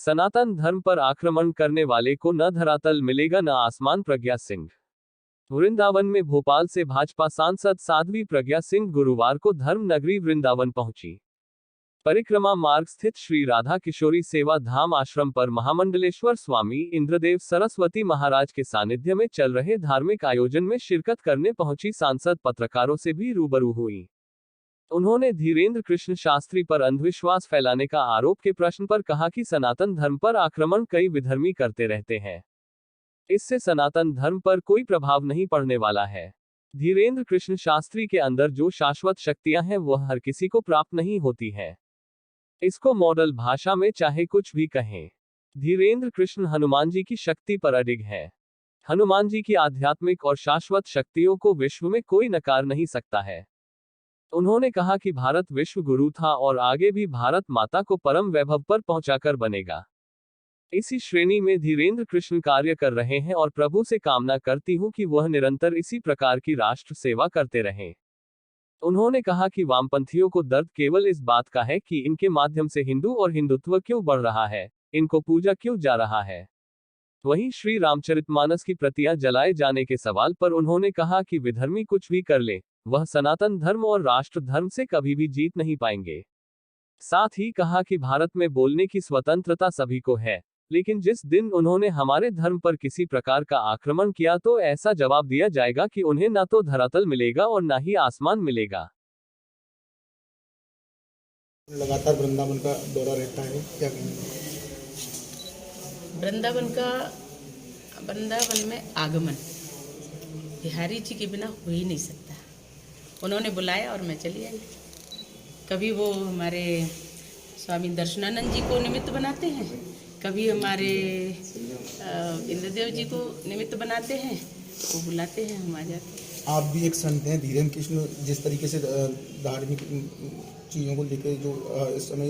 सनातन धर्म पर आक्रमण करने वाले को न धरातल मिलेगा न आसमान। प्रज्ञा सिंह। वृंदावन में भोपाल से भाजपा सांसद साध्वी प्रज्ञा सिंह गुरुवार को धर्म नगरी वृंदावन पहुंची। परिक्रमा मार्ग स्थित श्री राधा किशोरी सेवा धाम आश्रम पर महामंडलेश्वर स्वामी इंद्रदेव सरस्वती महाराज के सानिध्य में चल रहे धार्मिक आयोजन में शिरकत करने पहुंची सांसद पत्रकारों से भी रूबरू हुई। उन्होंने धीरेन्द्र कृष्ण शास्त्री पर अंधविश्वास फैलाने का आरोप के प्रश्न पर कहा कि सनातन धर्म पर आक्रमण कई विधर्मी करते रहते हैं, इससे सनातन धर्म पर कोई प्रभाव नहीं पड़ने वाला है। धीरेन्द्र कृष्ण शास्त्री के अंदर जो शाश्वत शक्तियां हैं वह हर किसी को प्राप्त नहीं होती है। इसको मॉडल भाषा में चाहे कुछ भी कहें, धीरेन्द्र कृष्ण हनुमान जी की शक्ति पर अडिग है। हनुमान जी की आध्यात्मिक और शाश्वत शक्तियों को विश्व में कोई नकार नहीं सकता है। उन्होंने कहा कि भारत विश्व गुरु था और आगे भी भारत माता को परम वैभव पर पहुंचाकर बनेगा। इसी श्रेणी में धीरेन्द्र कृष्ण कार्य कर रहे हैं और प्रभु से कामना करती हूं कि वह निरंतर इसी प्रकार की राष्ट्र सेवा करते रहें। उन्होंने कहा कि वामपंथियों को दर्द केवल इस बात का है कि इनके माध्यम से हिंदू और हिंदुत्व क्यों बढ़ रहा है, इनको पूजा क्यों जा रहा है। वहीं श्री रामचरितमानस की प्रतियां जलाए जाने के सवाल पर उन्होंने कहा कि विधर्मी कुछ भी कर ले, वह सनातन धर्म और राष्ट्र धर्म से कभी भी जीत नहीं पाएंगे। साथ ही कहा कि भारत में बोलने की स्वतंत्रता सभी को है, लेकिन जिस दिन उन्होंने हमारे धर्म पर किसी प्रकार का आक्रमण किया तो ऐसा जवाब दिया जाएगा कि उन्हें न तो धरातल मिलेगा और न ही आसमान मिलेगा। लगातार वृंदावन का दौरा रहता है, क्या कहेंगे? वृंदावन में आगमन बिहारी जी के बिना हो ही नहीं सकता। उन्होंने बुलाया और मैं चली आई। कभी वो हमारे स्वामी दर्शनानंद जी को निमित्त बनाते हैं, कभी हमारे इंद्रदेव जी को निमित्त बनाते हैं, वो बुलाते हैं, हम आ जाते हैं। आप भी एक संत हैं, धीरेन्द्र कृष्ण जिस तरीके से धार्मिक चीज़ों को लेकर जो इस समय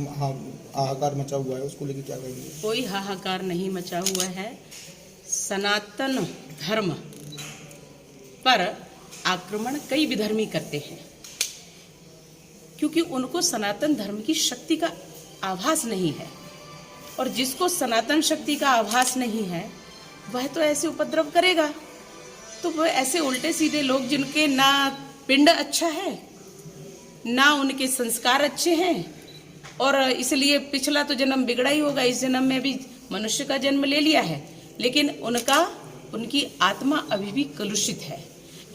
हाहाकार मचा हुआ है, उसको लेकर क्या कहेंगे? कोई हाहाकार नहीं मचा हुआ है। सनातन धर्म पर आक्रमण कई विधर्मी करते हैं, क्योंकि उनको सनातन धर्म की शक्ति का आभास नहीं है, और जिसको सनातन शक्ति का आभास नहीं है वह तो ऐसे उपद्रव करेगा। तो वह ऐसे उल्टे सीधे लोग जिनके ना पिंड अच्छा है, ना उनके संस्कार अच्छे हैं, और इसलिए पिछला तो जन्म बिगड़ा ही होगा, इस जन्म में भी मनुष्य का जन्म ले लिया है, लेकिन उनकी आत्मा अभी भी कलुषित है।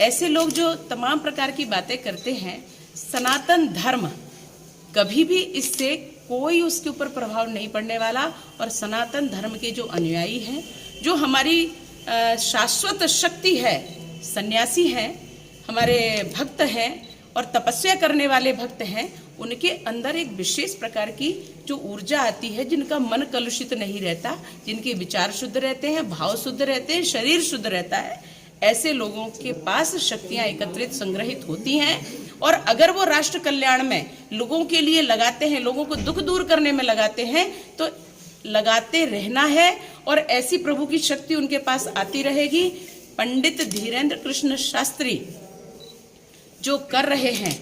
ऐसे लोग जो तमाम प्रकार की बातें करते हैं, सनातन धर्म कभी भी इससे कोई उसके ऊपर प्रभाव नहीं पड़ने वाला। और सनातन धर्म के जो अनुयायी हैं, जो हमारी शाश्वत शक्ति है, सन्यासी हैं, हमारे भक्त हैं और तपस्या करने वाले भक्त हैं, उनके अंदर एक विशेष प्रकार की जो ऊर्जा आती है, जिनका मन कलुषित नहीं रहता, जिनके विचार शुद्ध रहते हैं, भाव शुद्ध रहते हैं, शरीर शुद्ध रहता है, ऐसे लोगों के पास शक्तियां एकत्रित संग्रहित होती हैं। और अगर वो राष्ट्र कल्याण में लोगों के लिए लगाते हैं, लोगों को दुख दूर करने में लगाते हैं, तो लगाते रहना है और ऐसी प्रभु की शक्ति उनके पास आती रहेगी। पंडित धीरेन्द्र कृष्ण शास्त्री जो कर रहे हैं,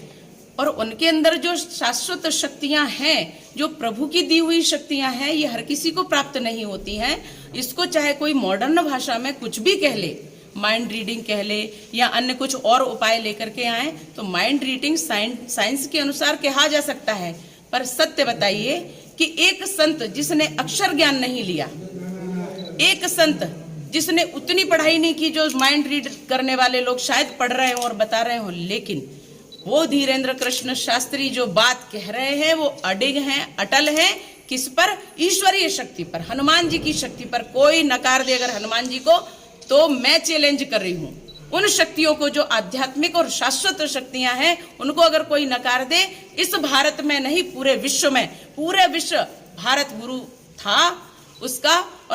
और उनके अंदर जो शाश्वत शक्तियां हैं, जो प्रभु की दी हुई शक्तियां हैं, ये हर किसी को प्राप्त नहीं होती हैं। इसको चाहे कोई मॉडर्न भाषा में कुछ भी कह ले, माइंड रीडिंग कह ले या अन्य कुछ और उपाय लेकर के आए, तो माइंड रीडिंग साइंस के अनुसार कहा जा सकता है। पर सत्य बताइए कि एक संत जिसने अक्षर ज्ञान नहीं लिया, एक संत जिसने उतनी पढ़ाई नहीं की जो माइंड रीड करने वाले लोग शायद पढ़ रहे हो और बता रहे हो, लेकिन वो धीरेन्द्र कृष्ण शास्त्री जो बात कह रहे हैं वो अडिग हैं, अटल हैं। किस पर? ईश्वरीय शक्ति पर, हनुमान जी की शक्ति पर। कोई नकार दे अगर हनुमान जी को, तो मैं चैलेंज कर रही हूँ उन शक्तियों को जो आध्यात्मिक और शाश्वत शक्तियां हैं, उनको अगर कोई नकार दे, इस भारत में नहीं पूरे विश्व में, पूरे विश्व भारत गुरु था उसका। और